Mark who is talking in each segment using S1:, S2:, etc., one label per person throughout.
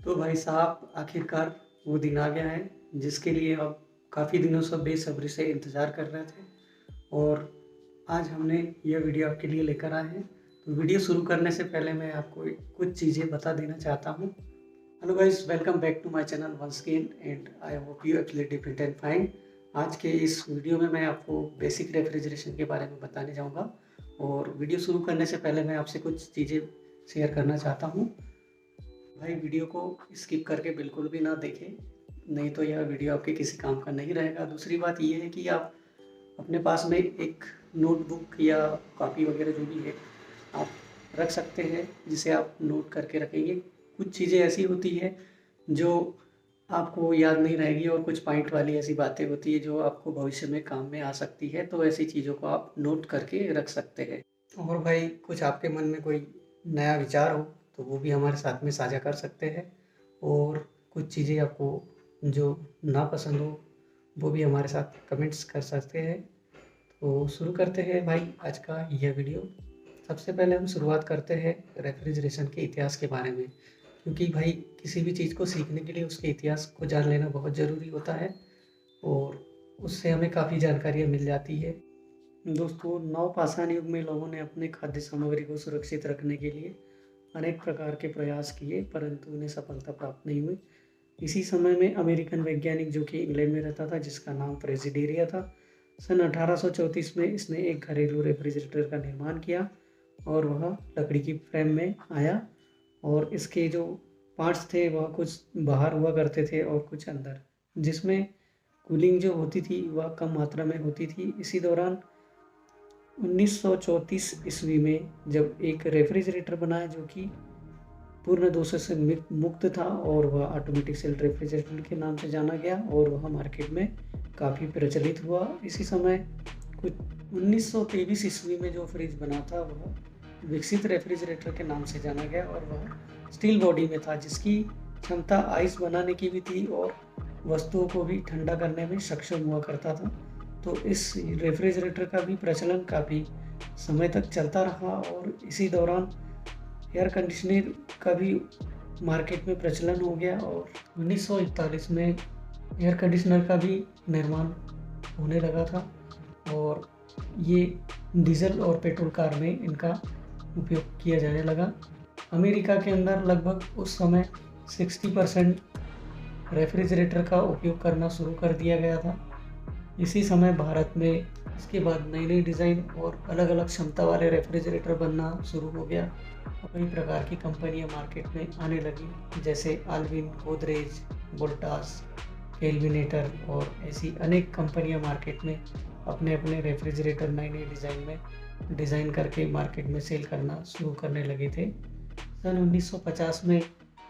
S1: तो भाई साहब आखिरकार वो दिन आ गया है जिसके लिए अब काफ़ी दिनों से बेसब्री से इंतज़ार कर रहे थे और आज हमने यह वीडियो आपके लिए लेकर आए हैं। तो वीडियो शुरू करने से पहले मैं आपको कुछ चीज़ें बता देना चाहता हूँ। Hello guys, welcome back to my channel once again and I hope you absolutely fit and fine. आज के इस वीडियो में मैं आपको बेसिक रेफ्रिजरेशन के बारे में बताने जाऊँगा और वीडियो शुरू करने से पहले मैं आपसे कुछ चीज़ें शेयर करना चाहता हूँ। भाई वीडियो को स्किप करके बिल्कुल भी ना देखें, नहीं तो यह वीडियो आपके किसी काम का नहीं रहेगा। दूसरी बात ये है कि आप अपने पास में एक नोटबुक या कॉपी वगैरह जो भी है आप रख सकते हैं, जिसे आप नोट करके रखेंगे। कुछ चीज़ें ऐसी होती है जो आपको याद नहीं रहेगी और कुछ पॉइंट वाली ऐसी बातें होती है जो आपको भविष्य में काम में आ सकती है, तो ऐसी चीज़ों को आप नोट करके रख सकते हैं। और भाई कुछ आपके मन में कोई नया विचार हो तो वो भी हमारे साथ में साझा कर सकते हैं और कुछ चीज़ें आपको जो नापसंद हो वो भी हमारे साथ कमेंट्स कर सकते हैं। तो शुरू करते हैं भाई आज का यह वीडियो। सबसे पहले हम शुरुआत करते हैं रेफ्रिजरेशन के इतिहास के बारे में, क्योंकि भाई किसी भी चीज़ को सीखने के लिए उसके इतिहास को जान लेना बहुत ज़रूरी होता है और उससे हमें काफ़ी जानकारियाँ मिल जाती है। दोस्तों, नवपाषाण युग में लोगों ने अपने खाद्य सामग्री को सुरक्षित रखने के लिए अनेक प्रकार के प्रयास किए, परंतु उन्हें सफलता प्राप्त नहीं हुई। इसी समय में अमेरिकन वैज्ञानिक जो कि इंग्लैंड में रहता था, जिसका नाम फ्रेजिडेरिया था, सन 1834 में इसने एक घरेलू रेफ्रिजरेटर का निर्माण किया और वह लकड़ी की फ्रेम में आया और इसके जो पार्ट्स थे वह कुछ बाहर हुआ करते थे और कुछ अंदर, जिसमें कूलिंग जो होती थी वह कम मात्रा में होती थी। इसी दौरान 1934 ईस्वी में जब एक रेफ्रिजरेटर बनाया जो कि पूर्ण दोषों से मुक्त था और वह ऑटोमेटिक सेल्फ रेफ्रिजरेटर के नाम से जाना गया और वह मार्केट में काफ़ी प्रचलित हुआ। इसी समय कुछ 1923 ईस्वी में जो फ्रिज बना था वह विकसित रेफ्रिजरेटर के नाम से जाना गया और वह स्टील बॉडी में था, जिसकी क्षमता आइस बनाने की भी थी और वस्तुओं को भी ठंडा करने में सक्षम हुआ करता था। तो इस रेफ्रिजरेटर का भी प्रचलन काफ़ी समय तक चलता रहा और इसी दौरान एयर कंडीशनर का भी मार्केट में प्रचलन हो गया और 1941 में एयर कंडीशनर का भी निर्माण होने लगा था और ये डीजल और पेट्रोल कार में इनका उपयोग किया जाने लगा। अमेरिका के अंदर लगभग उस समय 60% रेफ्रिजरेटर का उपयोग करना शुरू कर दिया गया था। इसी समय भारत में इसके बाद नई नई डिज़ाइन और अलग अलग क्षमता वाले रेफ्रिजरेटर बनना शुरू हो गया और कई प्रकार की कंपनियां मार्केट में आने लगी, जैसे आल्विन, गोदरेज, वोल्टास, केल्विनेटर और ऐसी अनेक कंपनियां मार्केट में अपने अपने रेफ्रिजरेटर नई नई डिज़ाइन में डिज़ाइन करके मार्केट में सेल करना शुरू करने लगे थे। सन 1950 में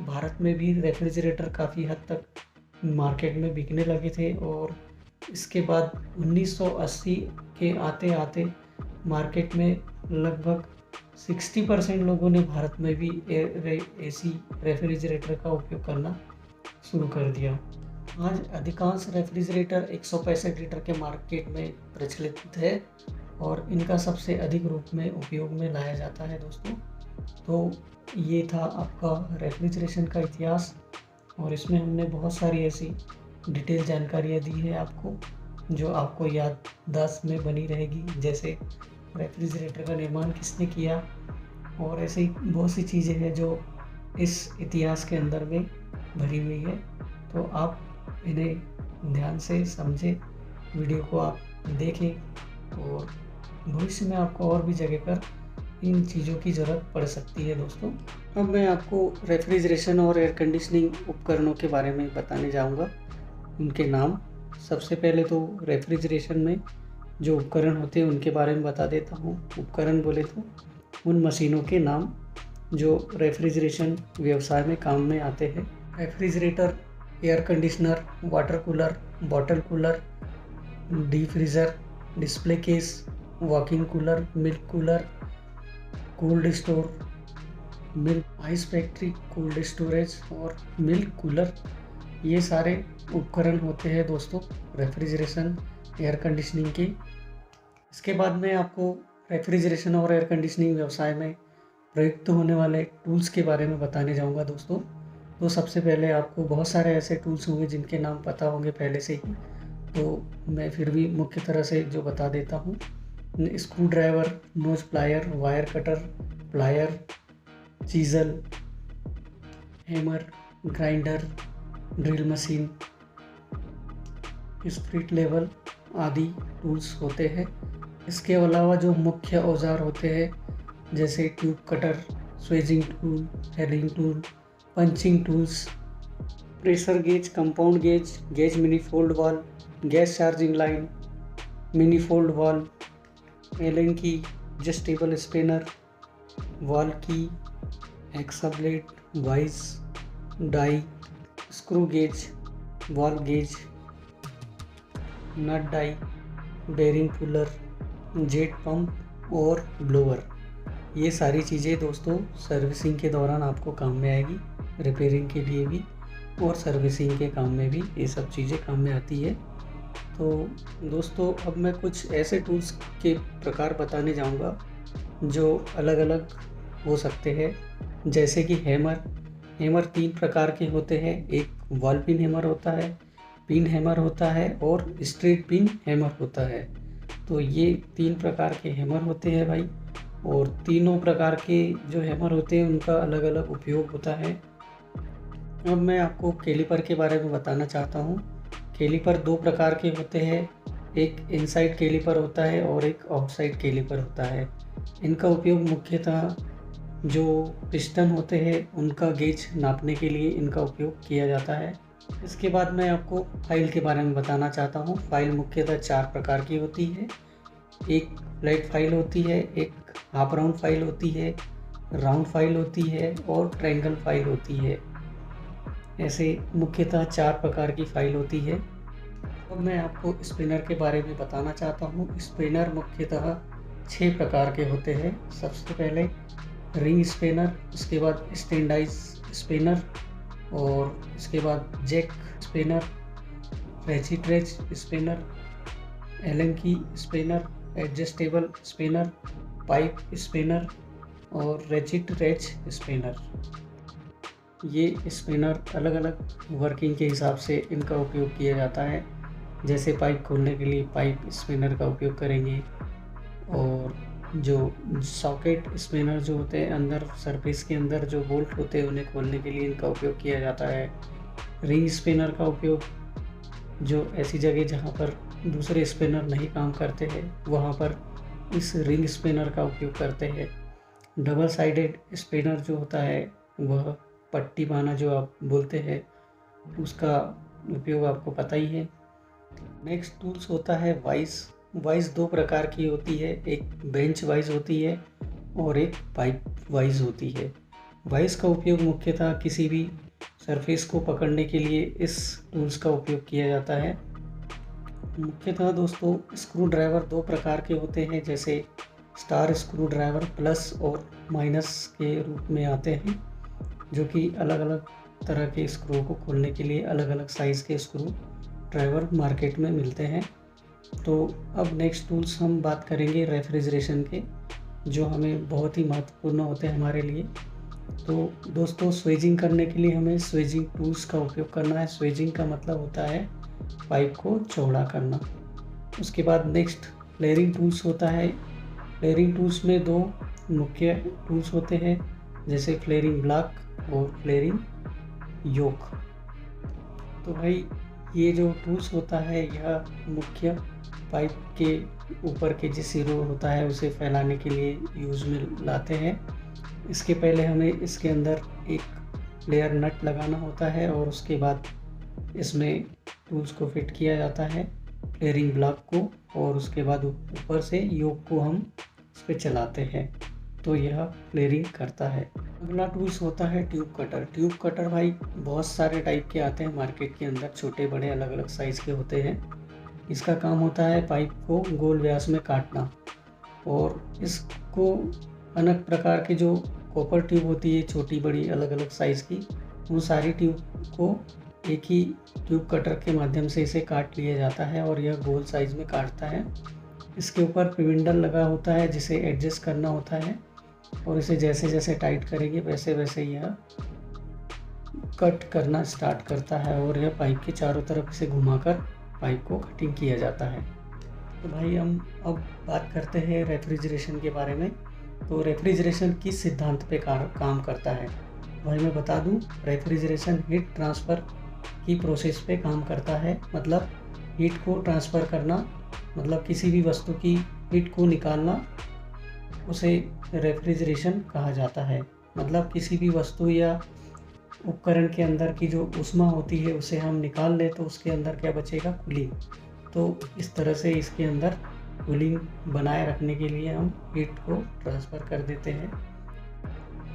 S1: भारत में भी रेफ्रिजरेटर काफ़ी हद तक मार्केट में बिकने लगे थे और इसके बाद 1980 के आते आते मार्केट में लगभग 60% लोगों ने भारत में भी एसी रेफ्रिजरेटर का उपयोग करना शुरू कर दिया। आज अधिकांश रेफ्रिजरेटर 165 लीटर के मार्केट में प्रचलित है और इनका सबसे अधिक रूप में उपयोग में लाया जाता है। दोस्तों, तो ये था आपका रेफ्रिजरेशन का इतिहास और इसमें हमने बहुत सारी ऐसी डिटेल जानकारियाँ दी है आपको जो आपको याददाश्त में बनी रहेगी, जैसे रेफ्रिजरेटर का निर्माण किसने किया और ऐसी बहुत सी चीज़ें हैं जो इस इतिहास के अंदर में भरी हुई है। तो आप इन्हें ध्यान से समझें, वीडियो को आप देखें और भविष्य में आपको और भी जगह पर इन चीज़ों की ज़रूरत पड़ सकती है। दोस्तों, अब मैं आपको रेफ्रिजरेशन और एयर कंडीशनिंग उपकरणों के बारे में बताने जाऊंगा, उनके नाम। सबसे पहले तो रेफ्रिजरेशन में जो उपकरण होते हैं उनके बारे में बता देता हूँ। उपकरण बोले तो उन मशीनों के नाम जो रेफ्रिजरेशन व्यवसाय में काम में आते हैं। Refrigerator, air conditioner, water cooler, bottle cooler, deep freezer, display case, walking cooler, milk cooler, cold store, milk ice factory, cold storage और मिल्क कूलर, ये सारे उपकरण होते हैं दोस्तों रेफ्रिजरेशन एयर कंडीशनिंग के। इसके बाद मैं आपको रेफ्रिजरेशन और एयर कंडीशनिंग व्यवसाय में प्रयुक्त होने वाले टूल्स के बारे में बताने जाऊंगा। दोस्तों, तो सबसे पहले आपको बहुत सारे ऐसे टूल्स होंगे जिनके नाम पता होंगे पहले से ही, तो मैं फिर भी मुख्य तरह से जो बता देता हूँ। Screwdriver, nose plier, wire cutter, plier, chisel, hammer, grinder, drill machine, spirit level आदि टूल्स होते हैं। इसके अलावा जो मुख्य औजार होते हैं जैसे tube cutter, swaging tool, healing tool, punching tools, pressure gauge, compound gauge, gauge manifold valve, gas charging line, मिनीफोल्ड वाल, एलन की, adjustable spanner, valve key, hexa blade, vice, die, screw gauge, valve gauge, nut die, bearing puller, jet pump और blower. ये सारी चीज़ें दोस्तों servicing के दौरान आपको काम में आएगी, रिपेयरिंग के लिए भी और सर्विसिंग के काम में भी ये सब चीज़ें काम में आती है। तो दोस्तों अब मैं कुछ ऐसे टूल्स के प्रकार बताने जाऊंगा जो अलग अलग हो सकते हैं, जैसे कि हैमर 3 प्रकार के होते हैं। एक वॉल पिन हैमर होता है, पिन हैमर होता है और स्ट्रेट पिन हैमर होता है। तो ये 3 प्रकार के हैमर होते हैं भाई, और तीनों प्रकार के जो हैमर होते हैं उनका अलग अलग उपयोग होता है। अब मैं आपको कैलिपर के बारे में बताना चाहता हूँ। कैलिपर 2 प्रकार के होते हैं, एक इनसाइड कैलिपर होता है और एक आउटसाइड कैलिपर होता है। इनका उपयोग मुख्यतः जो पिस्टन होते हैं उनका गेज नापने के लिए इनका उपयोग किया जाता है। इसके बाद मैं आपको फाइल के बारे में बताना चाहता हूँ। फाइल मुख्यतः 4 प्रकार की होती है। एक फ्लैट फाइल होती है, एक हाफ राउंड फाइल होती है, राउंड फाइल होती है और ट्रायंगल फाइल होती है। ऐसे मुख्यतः 4 प्रकार की फाइल होती है। अब मैं आपको स्पिनर के बारे में बताना चाहता हूँ। स्पिनर मुख्यतः 6 प्रकार के होते हैं। सबसे पहले रिंग स्पिनर, उसके बाद स्टैंडाइज स्पिनर और इसके बाद जैक स्पिनर, रेचिट्रेच स्पिनर, एलन की spinner, adjustable spinner, pipe spinner और रेचिट्रेच स्पिनर। ये स्पिनर अलग अलग वर्किंग के हिसाब से इनका उपयोग किया जाता है। जैसे पाइप खोलने के लिए पाइप स्पिनर का उपयोग करेंगे, और जो सॉकेट स्पिनर जो होते हैं अंदर सरफेस के अंदर जो बोल्ट होते हैं उन्हें खोलने के लिए इनका उपयोग किया जाता है। रिंग स्पिनर का उपयोग जो ऐसी जगह जहाँ पर दूसरे स्पिनर नहीं काम करते हैं वहाँ पर इस रिंग स्पिनर का उपयोग करते हैं। डबल साइडेड स्पिनर जो होता है वह पट्टी बाना जो आप बोलते हैं उसका उपयोग आपको पता ही है। नेक्स्ट टूल्स होता है वाइज 2 प्रकार की होती है, एक बेंच वाइज होती है और एक पाइप वाइज होती है। वाइज का उपयोग मुख्यतः किसी भी सरफेस को पकड़ने के लिए इस टूल्स का उपयोग किया जाता है। मुख्यतः दोस्तों स्क्रू ड्राइवर 2 प्रकार के होते हैं, जैसे स्टार स्क्रू ड्राइवर प्लस और माइनस के रूप में आते हैं, जो कि अलग अलग तरह के स्क्रू को खोलने के लिए अलग अलग साइज़ के स्क्रू ड्राइवर मार्केट में मिलते हैं। तो अब नेक्स्ट टूल्स हम बात करेंगे रेफ्रिजरेशन के, जो हमें बहुत ही महत्वपूर्ण होते हैं हमारे लिए। तो दोस्तों स्वेजिंग करने के लिए हमें स्वेजिंग टूल्स का उपयोग करना है। स्वेजिंग का मतलब होता है पाइप को चौड़ा करना। उसके बाद नेक्स्ट फ्लेयरिंग टूल्स होता है। फ्लेयरिंग टूल्स में 2 मुख्य टूल्स होते हैं, जैसे फ्लेयरिंग ब्लॉक और फ्लेयरिंग योक। तो भाई ये जो टूल्स होता है यह मुख्य पाइप के ऊपर के जिस सिरों होता है उसे फैलाने के लिए यूज़ में लाते हैं। इसके पहले हमें इसके अंदर एक लेयर नट लगाना होता है और उसके बाद इसमें टूल्स को फिट किया जाता है फ्लेयरिंग ब्लॉक को, और उसके बाद ऊपर से योक को हम इस पर चलाते हैं तो यह फ्लेयरिंग करता है। अगला टूल्स होता है ट्यूब कटर। ट्यूब कटर भाई बहुत सारे टाइप के आते हैं मार्केट के अंदर, छोटे बड़े अलग अलग साइज़ के होते हैं। इसका काम होता है पाइप को गोल व्यास में काटना, और इसको अनेक प्रकार के जो कॉपर ट्यूब होती है छोटी बड़ी अलग अलग साइज़ की, उन सारी ट्यूब को एक ही ट्यूब कटर के माध्यम से इसे काट लिया जाता है और यह गोल साइज़ में काटता है। इसके ऊपर पिविंडल लगा होता है जिसे एडजस्ट करना होता है, और इसे जैसे जैसे टाइट करेंगे वैसे वैसे यह कट करना स्टार्ट करता है और यह पाइप के चारों तरफ से घुमाकर पाइप को कटिंग किया जाता है। तो भाई हम अब बात करते हैं रेफ्रिजरेशन के बारे में। तो रेफ्रिजरेशन किस सिद्धांत पे काम करता है? भाई मैं बता दूं, रेफ्रिजरेशन हीट ट्रांसफ़र की प्रोसेस पे काम करता है। मतलब हीट को ट्रांसफ़र करना, मतलब किसी भी वस्तु की हीट को निकालना, उसे रेफ्रिजरेशन कहा जाता है। मतलब किसी भी वस्तु या उपकरण के अंदर की जो ऊष्मा होती है उसे हम निकाल लें तो उसके अंदर क्या बचेगा? कूलिंग। तो इस तरह से इसके अंदर कूलिंग बनाए रखने के लिए हम हीट को ट्रांसफ़र कर देते हैं।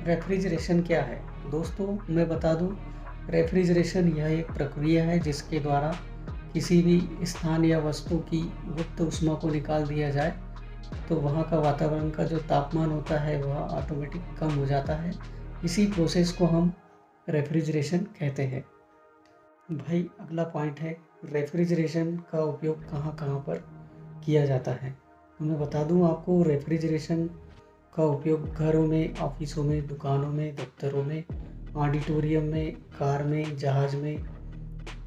S1: रेफ्रिजरेशन क्या है दोस्तों? मैं बता दूं, रेफ्रिजरेशन यह एक प्रक्रिया है जिसके द्वारा किसी भी स्थान या वस्तु की गुप्त ऊष्मा को निकाल दिया जाए तो वहाँ का वातावरण का जो तापमान होता है वह ऑटोमेटिक कम हो जाता है। इसी प्रोसेस को हम रेफ्रिजरेशन कहते हैं। भाई अगला पॉइंट है, रेफ्रिजरेशन का उपयोग कहाँ कहाँ पर किया जाता है। तो मैं बता दूं आपको, रेफ्रिजरेशन का उपयोग घरों में, ऑफिसों में, दुकानों में, दफ्तरों में, ऑडिटोरियम में, कार में, जहाज में,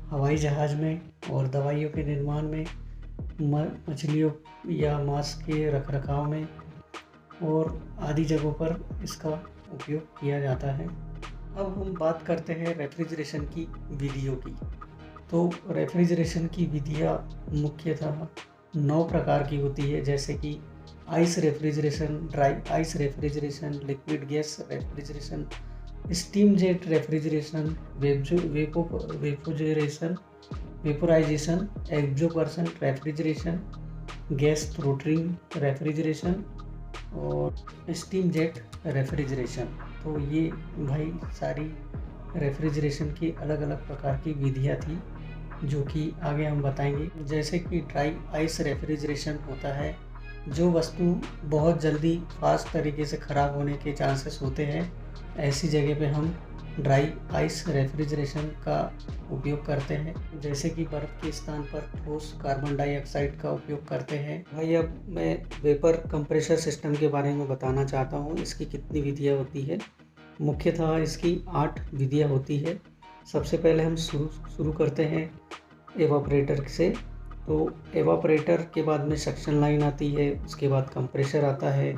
S1: हवाई जहाज में और दवाइयों के निर्माण में, मछलियों या मांस के रखरखाव में और आदि जगहों पर इसका उपयोग किया जाता है। अब हम बात करते हैं रेफ्रिजरेशन की विधियों की। तो रेफ्रिजरेशन की विधियाँ मुख्यतः 9 प्रकार की होती है, जैसे कि ice refrigeration, dry ice refrigeration, liquid gas refrigeration, steam jet refrigeration, vaporization, absorption refrigeration, gas throttling refrigeration और स्टीम जेट रेफ्रिजरेशन। तो ये भाई सारी रेफ्रिजरेशन की अलग अलग प्रकार की विधियाँ थी जो कि आगे हम बताएंगे। जैसे कि ड्राई आइस रेफ्रिजरेशन होता है, जो वस्तु बहुत जल्दी फास्ट तरीके से ख़राब होने के चांसेस होते हैं, ऐसी जगह पे हम ड्राई आइस रेफ्रिजरेशन का उपयोग करते हैं। जैसे कि बर्फ़ के स्थान पर ठोस कार्बन डाइऑक्साइड का उपयोग करते हैं। भाई अब मैं वेपर कंप्रेसर सिस्टम के बारे में बताना चाहता हूँ, इसकी कितनी विधियाँ होती है। मुख्यतः इसकी 8 विधियाँ होती है। सबसे पहले हम शुरू करते हैं एवापरेटर से। तो एवापरेटर के बाद में सक्शन लाइन आती है, उसके बाद कंप्रेसर आता है,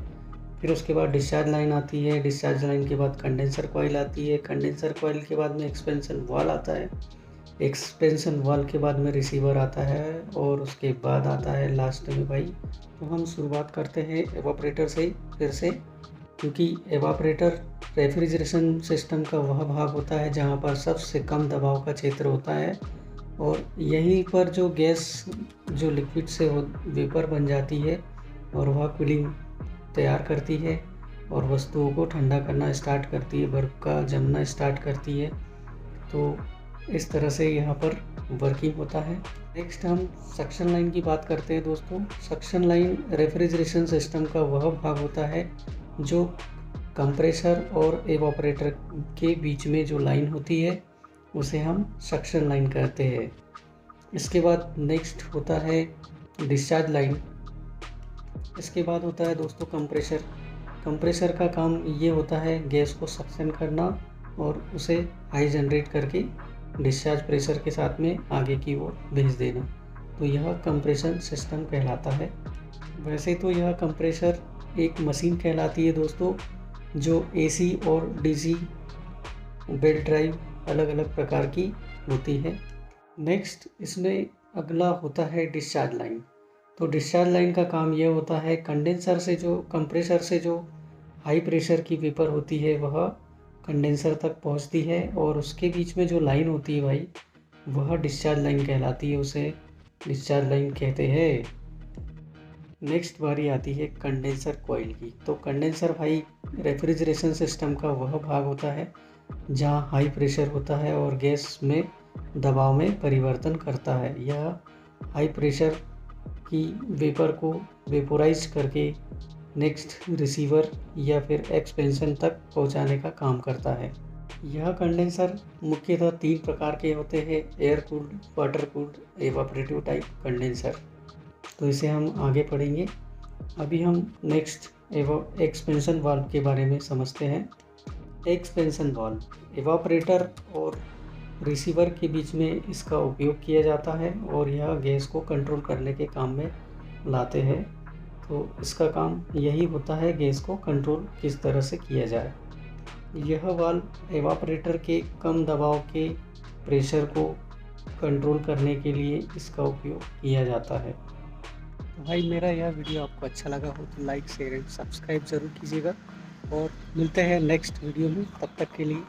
S1: फिर उसके बाद डिस्चार्ज लाइन आती है, डिस्चार्ज लाइन के बाद कंडेंसर कॉइल आती है, कंडेंसर कॉइल के बाद में एक्सपेंशन वाल्व आता है, एक्सपेंशन वाल्व के बाद में रिसीवर आता है और उसके बाद आता है लास्ट में भाई। तो हम शुरुआत करते हैं एवापरेटर से फिर से, क्योंकि एवापरेटर रेफ्रिजरेशन सिस्टम का वह भाग होता है जहाँ पर सबसे कम दबाव का क्षेत्र होता है और यहीं पर जो गैस जो लिक्विड से वेपर बन जाती है और वह कूलिंग तैयार करती है और वस्तुओं को ठंडा करना स्टार्ट करती है, बर्फ़ का जमना स्टार्ट करती है। तो इस तरह से यहाँ पर वर्किंग होता है। नेक्स्ट हम सक्शन लाइन की बात करते हैं दोस्तों। सक्शन लाइन रेफ्रिजरेशन सिस्टम का वह भाग होता है जो कंप्रेसर और एवापरेटर के बीच में जो लाइन होती है उसे हम सक्शन लाइन कहते हैं। इसके बाद नेक्स्ट होता है डिस्चार्ज लाइन। इसके बाद होता है दोस्तों कंप्रेसर। कंप्रेसर का काम ये होता है गैस को सक्शन करना और उसे हाई जनरेट करके डिस्चार्ज प्रेशर के साथ में आगे की ओर भेज देना। तो यह कंप्रेशन सिस्टम कहलाता है। वैसे तो यह कंप्रेसर एक मशीन कहलाती है दोस्तों, जो एसी और डीसी बेल्ट ड्राइव अलग अलग प्रकार की होती है। नेक्स्ट इसमें अगला होता है डिस्चार्ज लाइन। तो डिस्चार्ज लाइन का काम यह होता है कंडेंसर से जो कंप्रेसर से जो हाई प्रेशर की वेपर होती है वह कंडेंसर तक पहुंचती है और उसके बीच में जो लाइन होती है भाई वह डिस्चार्ज लाइन कहलाती है, उसे डिस्चार्ज लाइन कहते हैं। नेक्स्ट बारी आती है कंडेंसर कॉइल की। तो कंडेंसर भाई रेफ्रिजरेशन सिस्टम का वह भाग होता है जहां हाई प्रेशर होता है और गैस में दबाव में परिवर्तन करता है। यह हाई प्रेशर की वेपर को वेपोराइज करके नेक्स्ट रिसीवर या फिर एक्सपेंशन तक पहुंचाने का काम करता है। यह कंडेंसर मुख्यतः 3 प्रकार के होते हैं, air cooled, water cooled, evaporative type condenser. तो इसे हम आगे पढ़ेंगे। अभी हम नेक्स्ट एक्सपेंशन वाल्व के बारे में समझते हैं। एक्सपेंशन वाल्व इवापरेटर और रिसीवर के बीच में इसका उपयोग किया जाता है और यह गैस को कंट्रोल करने के काम में लाते हैं। तो इसका काम यही होता है, गैस को कंट्रोल किस तरह से किया जाए। यह वाल्व इवापरेटर के कम दबाव के प्रेशर को कंट्रोल करने के लिए इसका उपयोग किया जाता है। तो भाई मेरा यह वीडियो आपको अच्छा लगा हो तो लाइक शेयर एंड सब्सक्राइब ज़रूर कीजिएगा और मिलते हैं नेक्स्ट वीडियो में। तब तक के लिए